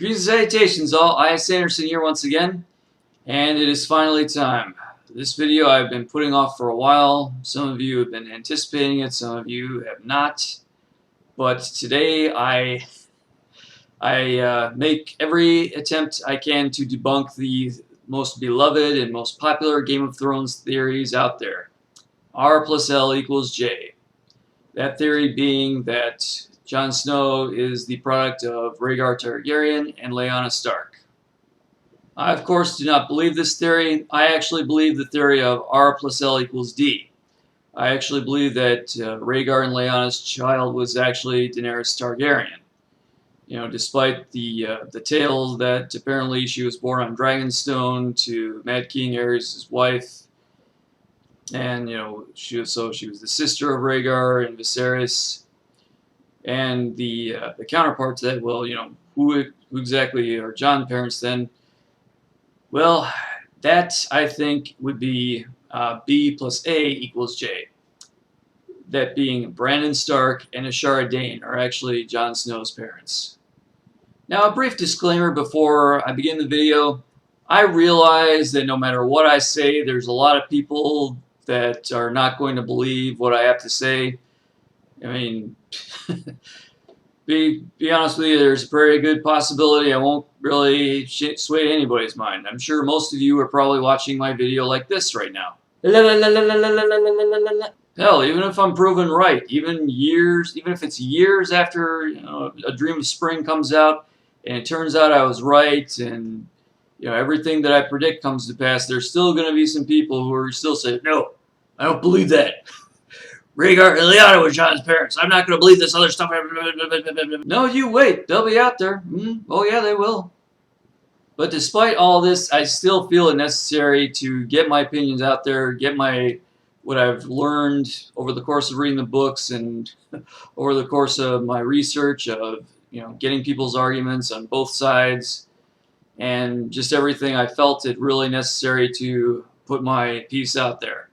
Greetings and salutations all, I.S. Anderson here once again, and it is finally time. This video I've been putting off for a while. Some of you have been anticipating it, some of you have not. But today I make every attempt I can to debunk the most beloved and most popular Game of Thrones theories out there. R plus L equals J. That theory being that Jon Snow is the product of Rhaegar Targaryen and Lyanna Stark. I, of course, do not believe this theory. I actually believe the theory of R plus L equals D. I actually believe that Rhaegar and Lyanna's child was actually Daenerys Targaryen. You know, despite the tale that apparently she was born on Dragonstone to Mad King Aerys' wife, and you know she was the sister of Rhaegar and Viserys. And the counterpart to that, well, you know, who exactly are Jon's parents then? Well, that I think would be B plus A equals J. That being Brandon Stark and Ashara Dayne are actually Jon Snow's parents. Now, a brief disclaimer before I begin the video. I realize that no matter what I say, there's a lot of people that are not going to believe what I have to say. I mean, be honest with you, there's a very good possibility I won't really sway anybody's mind. I'm sure most of you are probably watching my video like this right now. Hell, even if I'm proven right, even if it's years after, you know, A Dream of Spring comes out, and it turns out I was right, and you know everything that I predict comes to pass, there's still going to be some people who are still saying, "No, I don't believe that. Rhaegar and Lyanna were Jon's parents. I'm not going to believe this other stuff." No, you wait. They'll be out there. Oh, yeah, they will. But despite all this, I still feel it necessary to get my opinions out there, get what I've learned over the course of reading the books and over the course of my research of, you know, getting people's arguments on both sides, and just everything. I felt it really necessary to put my piece out there.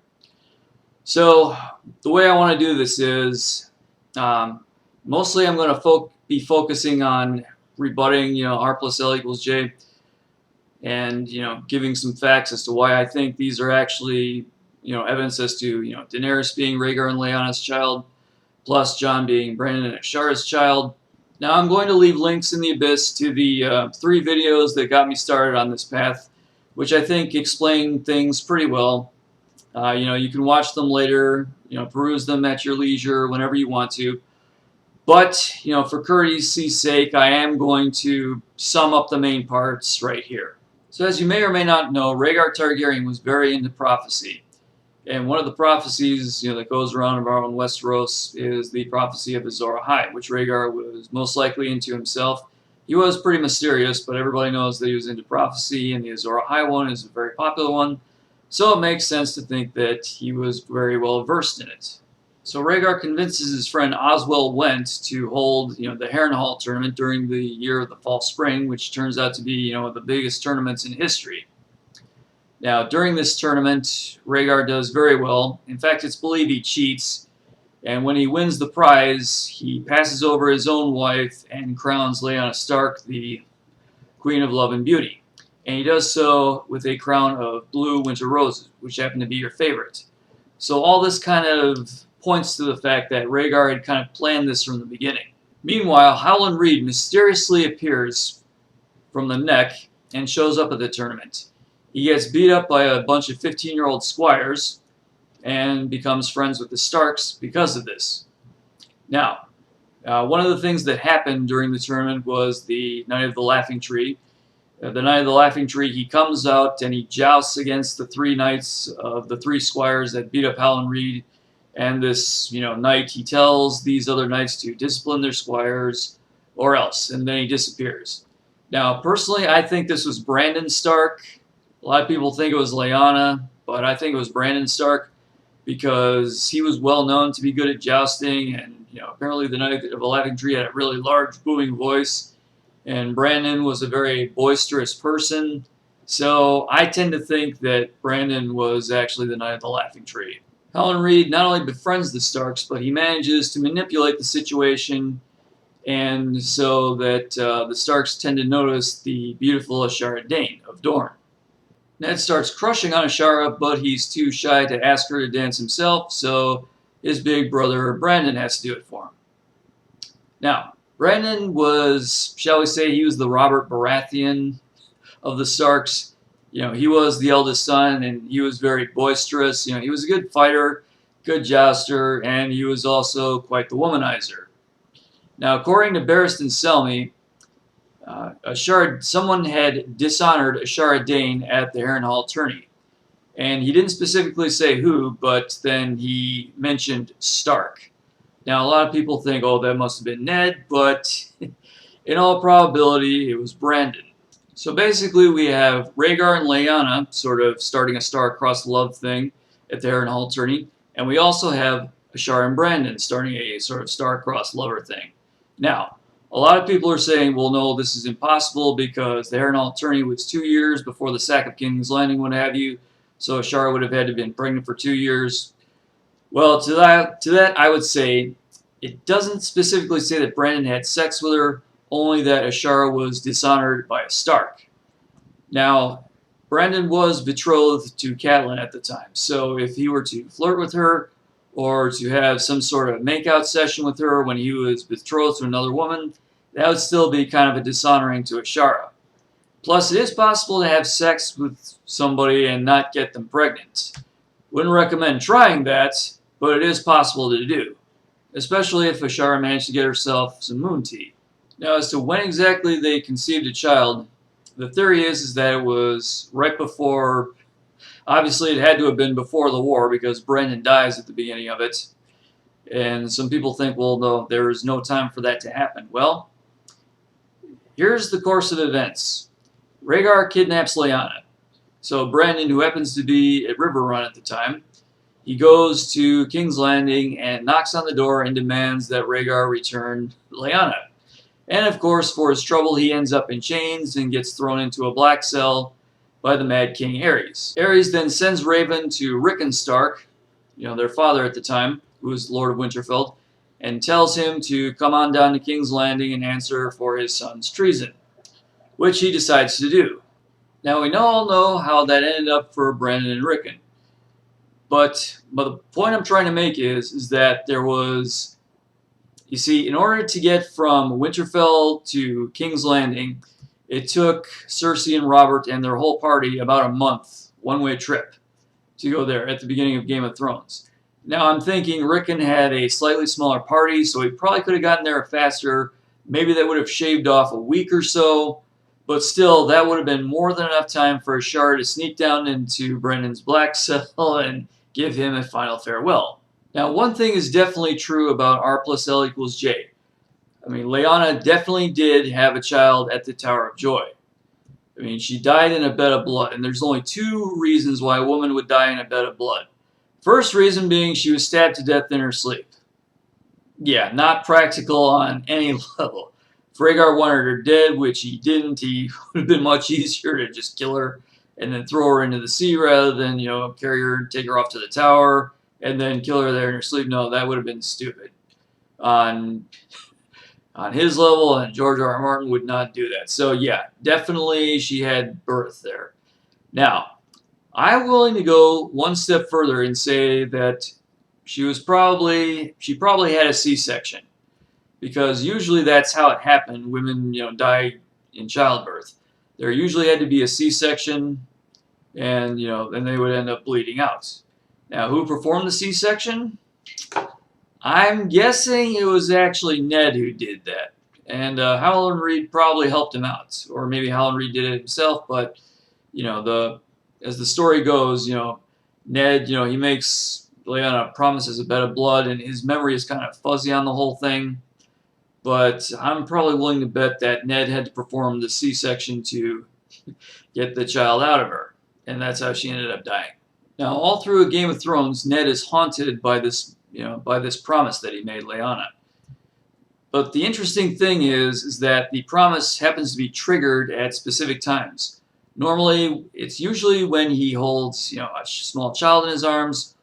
So the way I want to do this is mostly I'm going to be focusing on rebutting, you know, R plus L equals J, and you know giving some facts as to why I think these are actually, you know, evidence as to, you know, Daenerys being Rhaegar and Lyanna's child, plus Jon being Brandon and Ashara's child. Now I'm going to leave links in the abyss to the 3 videos that got me started on this path, which I think explain things pretty well. You know, you can watch them later, you know, peruse them at your leisure whenever you want to. But, you know, for courtesy's sake, I am going to sum up the main parts right here. So as you may or may not know, Rhaegar Targaryen was very into prophecy. And one of the prophecies, you know, that goes around in Westeros is the prophecy of Azor Ahai, which Rhaegar was most likely into himself. He was pretty mysterious, but everybody knows that he was into prophecy, and the Azor Ahai one is a very popular one. So it makes sense to think that he was very well versed in it. So Rhaegar convinces his friend Oswell Went to hold, you know, the Harrenhal Tournament during the year of the Fall Spring, which turns out to be, you know, one of the biggest tournaments in history. Now, during this tournament, Rhaegar does very well. In fact, it's believed he cheats, and when he wins the prize, he passes over his own wife and crowns Lyanna Stark the Queen of Love and Beauty. And he does so with a crown of blue winter roses, which happen to be your favorite. So all this kind of points to the fact that Rhaegar had kind of planned this from the beginning. Meanwhile, Howland Reed mysteriously appears from the neck and shows up at the tournament. He gets beat up by a bunch of 15-year-old squires and becomes friends with the Starks because of this. Now, one of the things that happened during the tournament was the Night of the Laughing Tree. The Night of the Laughing Tree, he comes out and he jousts against the 3 knights of the 3 squires that beat up Howland Reed. And this, you know, knight, he tells these other knights to discipline their squires or else, and then he disappears. Now, personally, I think this was Brandon Stark. A lot of people think it was Lyanna, but I think it was Brandon Stark because he was well known to be good at jousting, and you know, apparently the Knight of the Laughing Tree had a really large, booming voice. And Brandon was a very boisterous person, so I tend to think that Brandon was actually the Knight of the Laughing Tree. Howland Reed not only befriends the Starks, but he manages to manipulate the situation and so that the Starks tend to notice the beautiful Ashara Dane of Dorne. Ned starts crushing on Ashara, but he's too shy to ask her to dance himself, so his big brother Brandon has to do it for him. Now, Brandon was, shall we say, he was the Robert Baratheon of the Starks. He was the eldest son, and he was very boisterous. He was a good fighter, good jouster, and he was also quite the womanizer. Now, according to Barristan Selmy, someone had dishonored Ashara Dane at the Harrenhal Tourney. And he didn't specifically say who, but then he mentioned Stark. Now, a lot of people think, oh, that must have been Ned, but in all probability, it was Brandon. So basically, we have Rhaegar and Lyanna sort of starting a star-crossed love thing at the Harrenhal Tourney, and we also have Ashara and Brandon starting a sort of star-crossed lover thing. Now, a lot of people are saying, well, no, this is impossible because the Harrenhal Tourney was 2 years before the sack of King's Landing, what have you, so Ashara would have had to have been pregnant for 2 years. Well, to that, I would say it doesn't specifically say that Brandon had sex with her, only that Ashara was dishonored by a Stark. Now, Brandon was betrothed to Catelyn at the time, so if he were to flirt with her or to have some sort of makeout session with her when he was betrothed to another woman, that would still be kind of a dishonoring to Ashara. Plus, it is possible to have sex with somebody and not get them pregnant. Wouldn't recommend trying that, but it is possible to do, especially if Ashara managed to get herself some moon tea. Now, as to when exactly they conceived a child, the theory is that it was right before, obviously it had to have been before the war because Brandon dies at the beginning of it. And some people think, well, no, there is no time for that to happen. Well, here's the course of events. Rhaegar kidnaps Lyanna. So Brandon, who happens to be at River Run at the time, he goes to King's Landing and knocks on the door and demands that Rhaegar return Lyanna. And of course, for his trouble, he ends up in chains and gets thrown into a black cell by the Mad King Aerys. Aerys then sends Raven to Rickon Stark, their father at the time, who was Lord of Winterfell, and tells him to come on down to King's Landing and answer for his son's treason, which he decides to do. Now, we all know how that ended up for Brandon and Rickon. But the point I'm trying to make is that there was, you see, in order to get from Winterfell to King's Landing, it took Cersei and Robert and their whole party about a month, one-way trip, to go there at the beginning of Game of Thrones. Now, I'm thinking Rickon had a slightly smaller party, so he probably could have gotten there faster. Maybe that would have shaved off a week or so. But still, that would have been more than enough time for Ashara to sneak down into Brandon's black cell and give him a final farewell. Now, one thing is definitely true about R plus L equals J. I mean, Lyanna definitely did have a child at the Tower of Joy. I mean, she died in a bed of blood, and there's only 2 reasons why a woman would die in a bed of blood. First reason being she was stabbed to death in her sleep. Yeah, not practical on any level. If Rhaegar wanted her dead, which he didn't, he would have been much easier to just kill her and then throw her into the sea rather than, carry her and take her off to the tower and then kill her there in her sleep. No, that would have been stupid. On his level, and George R. R. Martin would not do that. So, yeah, definitely she had birth there. Now, I'm willing to go one step further and say that she probably had a C-section. Because usually that's how it happened. Women, die in childbirth. There usually had to be a C-section, and then they would end up bleeding out. Now, who performed the C-section? I'm guessing it was actually Ned who did that, and Howland Reed probably helped him out, or maybe Howland Reed did it himself. But as the story goes, Ned, he makes Lyanna promises a bed of blood, and his memory is kind of fuzzy on the whole thing. But I'm probably willing to bet that Ned had to perform the C-section to get the child out of her. And that's how she ended up dying. Now, all through a Game of Thrones, Ned is haunted by this, by this promise that he made Lyanna. But the interesting thing is that the promise happens to be triggered at specific times. Normally, it's usually when he holds, a small child in his arms,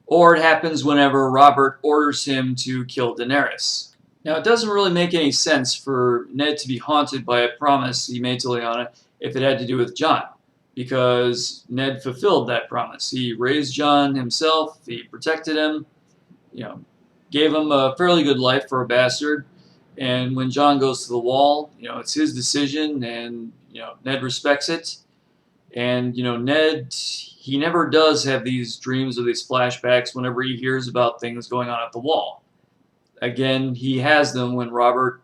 or it happens whenever Robert orders him to kill Daenerys. Now, it doesn't really make any sense for Ned to be haunted by a promise he made to Lyanna if it had to do with Jon, because Ned fulfilled that promise. He raised Jon himself, he protected him, you know, gave him a fairly good life for a bastard. And when Jon goes to the wall, it's his decision, and Ned respects it. And Ned, he never does have these dreams or these flashbacks whenever he hears about things going on at the wall. Again, he has them when Robert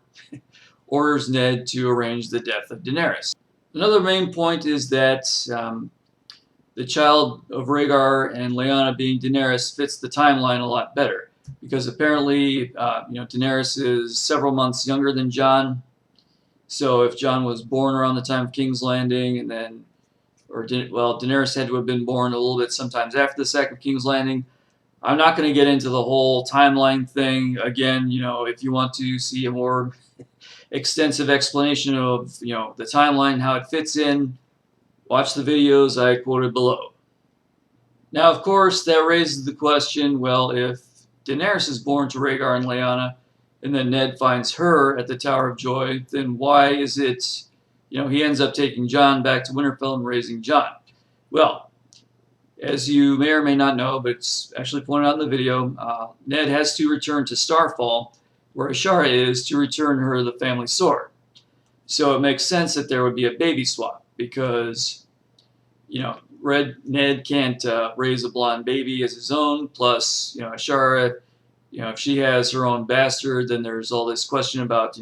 orders Ned to arrange the death of Daenerys. Another main point is that the child of Rhaegar and Lyanna being Daenerys fits the timeline a lot better, because apparently, Daenerys is several months younger than Jon. So if Jon was born around the time of King's Landing, and then, Daenerys had to have been born a little bit sometimes after the sack of King's Landing. I'm not going to get into the whole timeline thing. Again, if you want to see a more extensive explanation of, the timeline, how it fits in, watch the videos I quoted below. Now, of course, that raises the question, well, if Daenerys is born to Rhaegar and Lyanna, and then Ned finds her at the Tower of Joy, then why is it, he ends up taking Jon back to Winterfell and raising Jon? Well, as you may or may not know, but it's actually pointed out in the video, Ned has to return to Starfall, where Ashara is, to return her the family sword. So it makes sense that there would be a baby swap, because, Ned can't raise a blonde baby as his own, plus, Ashara, if she has her own bastard, then there's all this question about,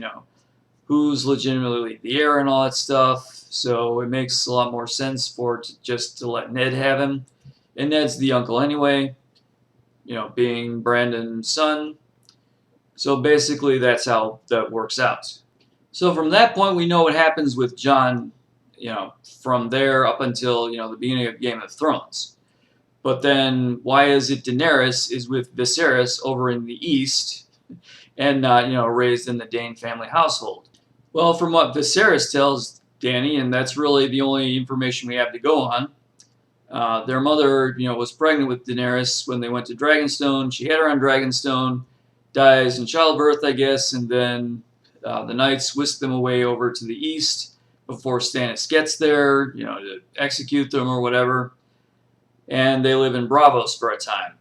who's legitimately the heir and all that stuff. So it makes a lot more sense for it just to let Ned have him. And Ned's the uncle anyway, being Brandon's son. So basically that's how that works out. So from that point, we know what happens with Jon, from there up until, the beginning of Game of Thrones. But then why is it Daenerys is with Viserys over in the east and not, raised in the Dane family household? Well, from what Viserys tells Dany, and that's really the only information we have to go on, their mother, was pregnant with Daenerys when they went to Dragonstone. She had her on Dragonstone, dies in childbirth, I guess, and then the knights whisk them away over to the east before Stannis gets there, to execute them or whatever. And they live in Braavos for a time.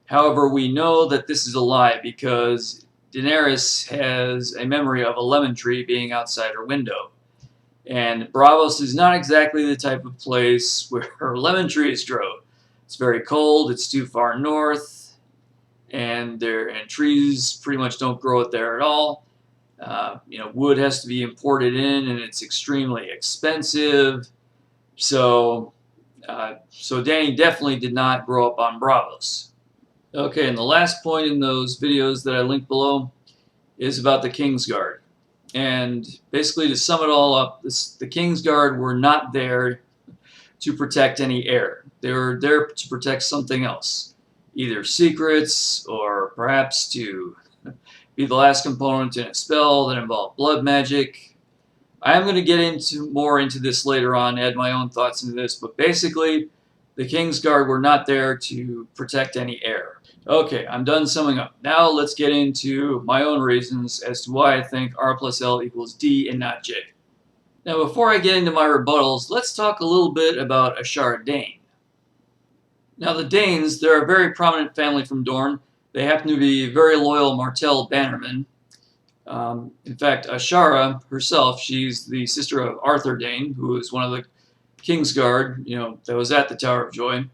However, we know that this is a lie, because Daenerys has a memory of a lemon tree being outside her window. And Braavos is not exactly the type of place where lemon trees grow. It's very cold, it's too far north, and trees pretty much don't grow there at all. Wood has to be imported in, and it's extremely expensive. So Dany definitely did not grow up on Braavos. Okay, and the last point in those videos that I linked below is about the Kingsguard. And basically, to sum it all up, the Kingsguard were not there to protect any heir. They were there to protect something else. Either secrets, or perhaps to be the last component in a spell that involved blood magic. I am going to get more into this later on, add my own thoughts into this, but basically, the Kingsguard were not there to protect any heir. Okay, I'm done summing up. Now let's get into my own reasons as to why I think R plus L equals D and not J. Now before I get into my rebuttals, let's talk a little bit about Ashara Dane. Now the Danes, they're a very prominent family from Dorne. They happen to be very loyal Martell bannermen. In fact, Ashara herself, she's the sister of Arthur Dane, who is one of the Kingsguard, that was at the Tower of Joy.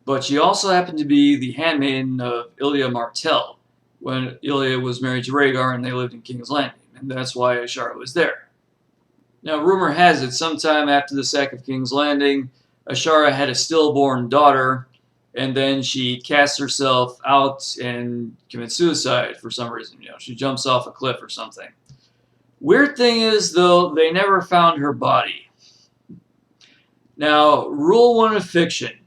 But she also happened to be the handmaiden of Ilya Martell when Ilya was married to Rhaegar and they lived in King's Landing, and that's why Ashara was there. Now, rumor has it, sometime after the sack of King's Landing, Ashara had a stillborn daughter, and then she casts herself out and commits suicide for some reason. She jumps off a cliff or something. Weird thing is, though, they never found her body. Now, rule 1 of fiction.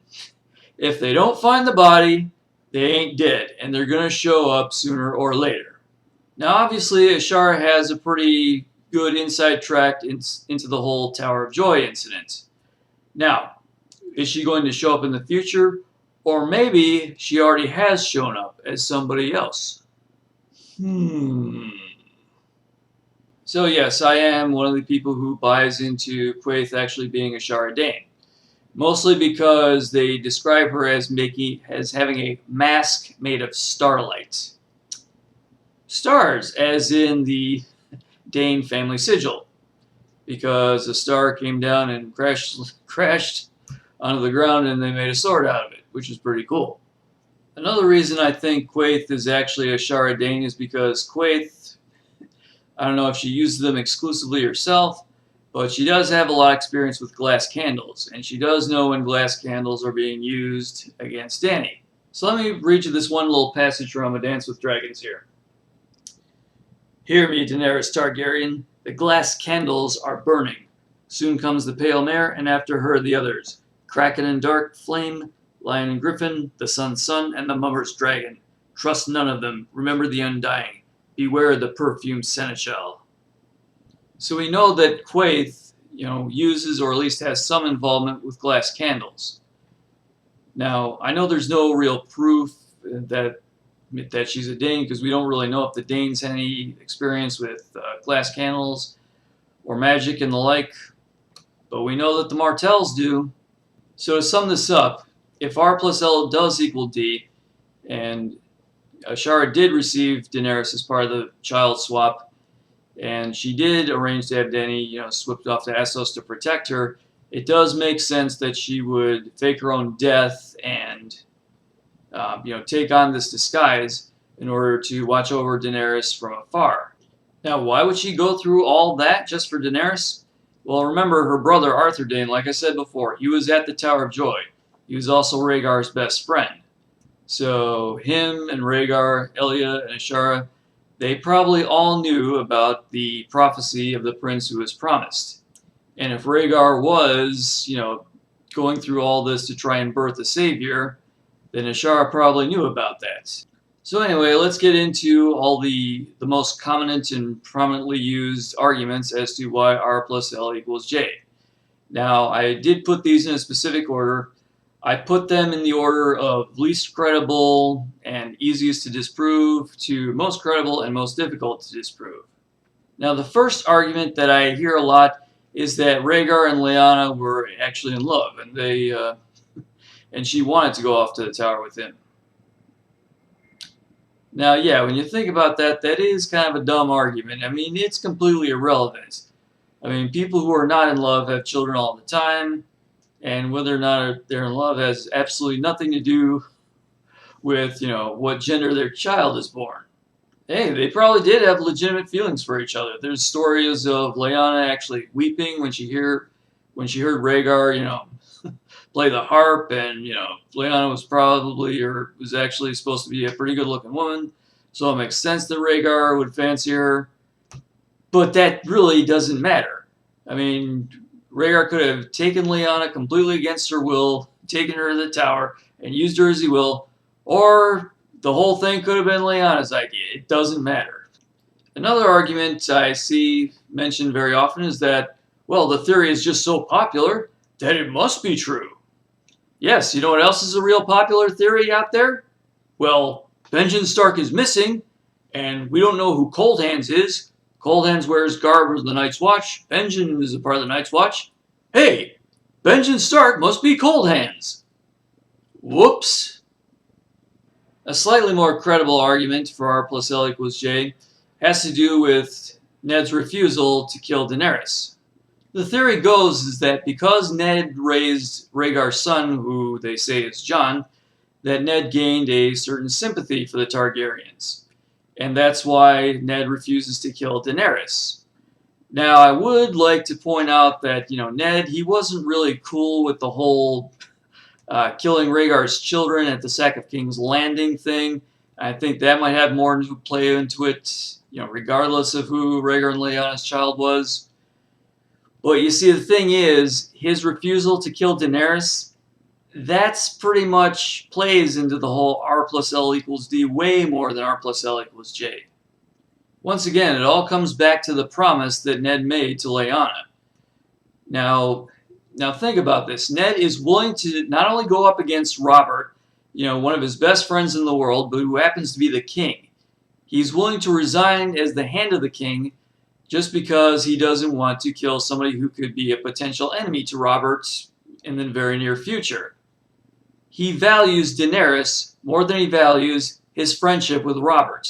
If they don't find the body, they ain't dead, and they're going to show up sooner or later. Now, obviously, Ashara has a pretty good inside track into the whole Tower of Joy incident. Now, is she going to show up in the future? Or maybe she already has shown up as somebody else. So yes, I am one of the people who buys into Quaithe actually being a Shara Dane. Mostly because they describe her as having a mask made of starlight. Stars, as in the Dane family sigil. Because a star came down and crashed onto the ground and they made a sword out of it, which is pretty cool. Another reason I think Quaithe is actually a Shara Dane is because Quaithe, I don't know if she uses them exclusively herself, but she does have a lot of experience with glass candles, and she does know when glass candles are being used against Dany. So let me read you this one little passage from A Dance with Dragons here. Hear me, Daenerys Targaryen, the glass candles are burning. Soon comes the pale mare, and after her the others, Kraken and Dark Flame, Lion and Griffin, the Sun's Son, and the Mummer's Dragon. Trust none of them. Remember the Undying. Beware the perfumed Seneschal. So we know that Quaithe, uses or at least has some involvement with glass candles. Now, I know there's no real proof that she's a Dane because we don't really know if the Danes had any experience with glass candles or magic and the like, but we know that the Martells do. So to sum this up, if R plus L does equal D, and Shara did receive Daenerys as part of the child swap, and she did arrange to have Dany, swept off to Essos to protect her, it does make sense that she would fake her own death and, take on this disguise in order to watch over Daenerys from afar. Now, why would she go through all that just for Daenerys? Well, remember her brother Arthur Dayne, like I said before, he was at the Tower of Joy. He was also Rhaegar's best friend. So him and Rhaegar, Elia, and Ashara, they probably all knew about the prophecy of the prince who was promised. And if Rhaegar was, going through all this to try and birth a savior, then Ashara probably knew about that. So anyway, let's get into all the most prominent and prominently used arguments as to why R plus L equals J. Now, I did put these in a specific order. I put them in the order of least credible and easiest to disprove to most credible and most difficult to disprove. Now, the first argument that I hear a lot is that Rhegar and Lyanna were actually in love, and and she wanted to go off to the tower with him. Now, yeah, when you think about that, that is kind of a dumb argument. I mean, it's completely irrelevant. I mean, people who are not in love have children all the time, and whether or not they're in love has absolutely nothing to do with, what gender their child is born. Hey, they probably did have legitimate feelings for each other. There's stories of Lyanna actually weeping when she heard Rhaegar, play the harp, and Lyanna was actually supposed to be a pretty good-looking woman, so it makes sense that Rhaegar would fancy her. But that really doesn't matter. I mean, Rhaegar could have taken Lyanna completely against her will, taken her to the tower, and used her as he will, or the whole thing could have been Lyanna's idea. It doesn't matter. Another argument I see mentioned very often is that, well, the theory is just so popular that it must be true. Yes, you know what else is a real popular theory out there? Well, Benjen Stark is missing, and we don't know who Cold Hands is. Cold Hands wears garb of the Night's Watch. Benjen is a part of the Night's Watch. Hey, Benjen Stark must be Cold Hands. Whoops. A slightly more credible argument for R plus L equals J has to do with Ned's refusal to kill Daenerys. The theory goes is that because Ned raised Rhaegar's son, who they say is Jon, that Ned gained a certain sympathy for the Targaryens. And that's why Ned refuses to kill Daenerys. Now, I would like to point out that, Ned, he wasn't really cool with the whole killing Rhaegar's children at the Sack of King's Landing thing. I think that might have more to play into it, regardless of who Rhaegar and Lyanna's child was. But you see, the thing is, his refusal to kill Daenerys, that's pretty much plays into the whole R plus L equals D way more than R plus L equals J. Once again, it all comes back to the promise that Ned made to Lyanna. Now think about this. Ned is willing to not only go up against Robert, one of his best friends in the world, but who happens to be the king. He's willing to resign as the hand of the king just because he doesn't want to kill somebody who could be a potential enemy to Robert in the very near future. He values Daenerys more than he values his friendship with Robert.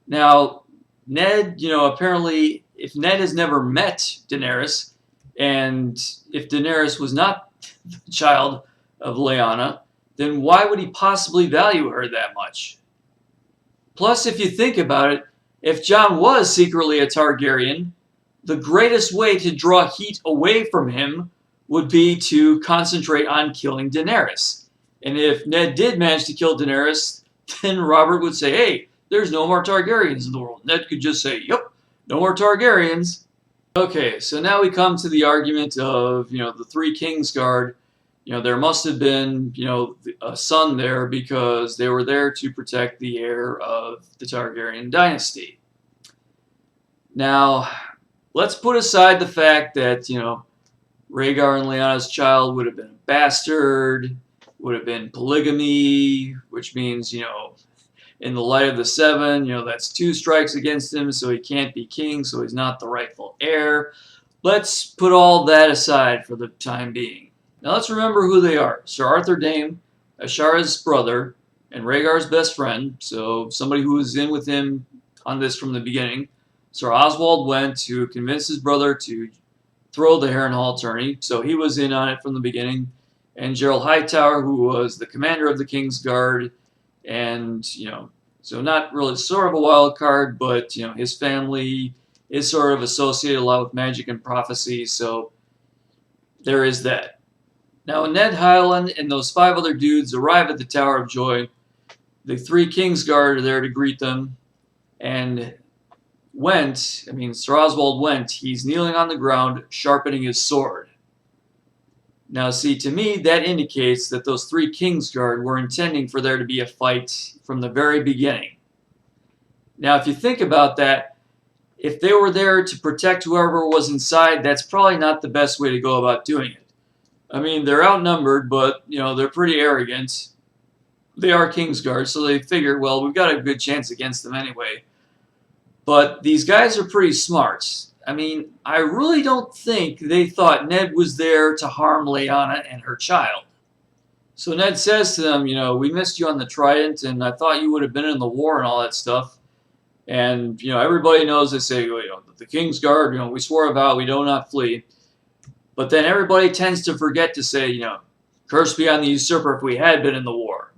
Now, Ned, apparently, if Ned has never met Daenerys, and if Daenerys was not the child of Lyanna, then why would he possibly value her that much? Plus, if you think about it, if Jon was secretly a Targaryen, the greatest way to draw heat away from him would be to concentrate on killing Daenerys. And if Ned did manage to kill Daenerys, then Robert would say, hey, there's no more Targaryens in the world. Ned could just say, yep, no more Targaryens. Okay, so now we come to the argument of, the Three Kingsguard. There must have been, a son there because they were there to protect the heir of the Targaryen dynasty. Now, let's put aside the fact that, Rhaegar and Lyanna's child would have been a bastard, would have been polygamy, which means, in the light of the seven, that's 2 strikes against him, so he can't be king, so he's not the rightful heir. Let's put all that aside for the time being. Now let's remember who they are. Sir Arthur Dayne, Ashara's brother, and Rhaegar's best friend, so somebody who was in with him on this from the beginning. Sir Oswald went to convince his brother to throw the Harrenhal Tournament, so he was in on it from the beginning. And Gerald Hightower, who was the commander of the Kingsguard, and, so not really sort of a wild card, but, his family is sort of associated a lot with magic and prophecy, so there is that. Now, when Ned Highland and those 5 other dudes arrive at the Tower of Joy, the Three Kingsguard are there to greet them, and Sir Oswald went, he's kneeling on the ground, sharpening his sword. Now, see, to me, that indicates that those Three Kingsguard were intending for there to be a fight from the very beginning. Now, if you think about that, if they were there to protect whoever was inside, that's probably not the best way to go about doing it. They're outnumbered, but, they're pretty arrogant. They are Kingsguard, so they figure, well, we've got a good chance against them anyway. But these guys are pretty smart. I really don't think they thought Ned was there to harm Lyanna and her child. So Ned says to them, we missed you on the Trident, and I thought you would have been in the war and all that stuff. And, everybody knows they say, the Kingsguard, we swore a vow, we do not flee. But then everybody tends to forget to say, curse be on the usurper if we had been in the war.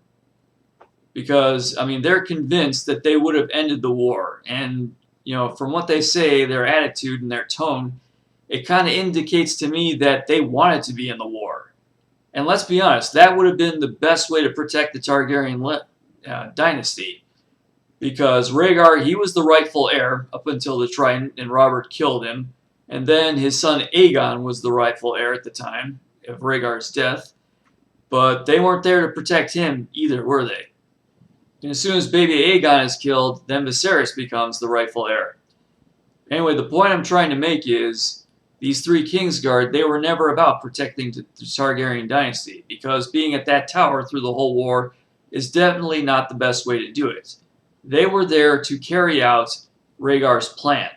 Because, they're convinced that they would have ended the war. And, from what they say, their attitude and their tone, it kind of indicates to me that they wanted to be in the war. And let's be honest, that would have been the best way to protect the Targaryen dynasty. Because Rhaegar, he was the rightful heir up until the Trident and Robert killed him. And then his son Aegon was the rightful heir at the time of Rhaegar's death. But they weren't there to protect him either, were they? And as soon as baby Aegon is killed, then Viserys becomes the rightful heir. Anyway, the point I'm trying to make is these Three Kingsguard, they were never about protecting the Targaryen dynasty, because being at that tower through the whole war is definitely not the best way to do it. They were there to carry out Rhaegar's plan.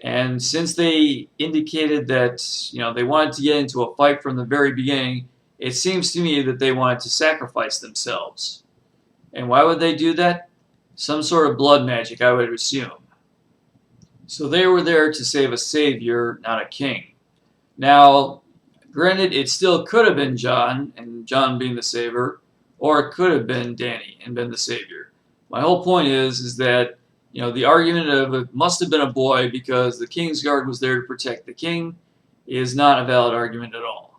And since they indicated that, they wanted to get into a fight from the very beginning, it seems to me that they wanted to sacrifice themselves. And why would they do that? Some sort of blood magic, I would assume. So they were there to save a savior, not a king. Now, granted, it still could have been Jon, and Jon being the savior, or it could have been Dany and been the savior. My whole point is that, the argument of it must have been a boy because the Kingsguard was there to protect the king is not a valid argument at all.